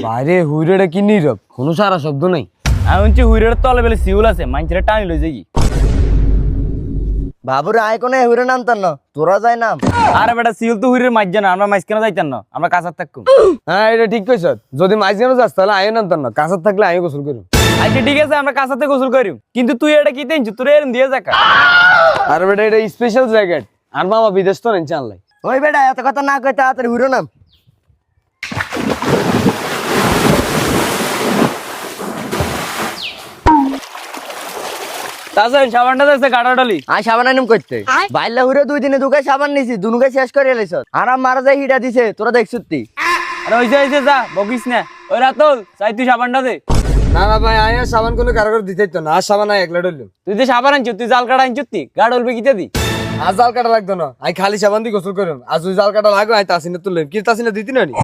বাইরে হুইরেটা কি নীরব, কোনো সারা শব্দ নাই। আমি বলছি হুইরের তলে বেলে সিউল আছে, মাইনছেরে টানি লই যাই। বাবুরে আয় কোনে হুইরে নামতাম না, তোরা যাই নাম। আরে বেটা সিউল তো হুইরের মাইজ না, আমরা মাইজখানে যাইতাম না, আমরা কাছার থাকুম। হ্যাঁ এটা ঠিক কইছ, যদি মাঝখানে যাস তাহলে আয়ও নামতাম না, কাছার থাকলে আয়ও গোসল করুম। আচ্ছা ঠিক আছে, আমরা কাছাতে গোসল করিম, কিন্তু তুই এটা কি তেনছু, তোর এরম দিয়ে যাকা। আর বেটা এটা স্পেশাল জ্যাকেট, আর মামা বিদেশ তো নেন চানলাই। ওই বেটা এত কথা না কই তাড়াতাড়ি হুইরে নাম। তাছাড়া সাবানটা যাচ্ছে গাড়াডালি। আয় সাবান আনিম করতে বাইলা হুইরে 2 দিনে দুগাই সাবান নিছি, দুনুকে শেষ করে এলাইছ। আরাম মারা যায় হিডা দিছে, তোরা দেখছুতি। আরে হইছে যা বকিস না। ওই রাতুল চাই তুই সাবানটা দে। না না ভাই, আয় আর সাবান কোনো কারগর দিতেই তো না, আর সাবান আয় একলা ডললাম। তুই যে সাবান আনছু, তুই জাল কাটা আনছু, তুই গা ডলবি কিতে দি। আজ জাল কাটা লাগতো না, আই খালি সাবান দিয়ে গোসল করুম। আজ ওই জাল কাটা লাগো, আই তাসিনে তুললাম, কি তাসিনে দিতি না নি?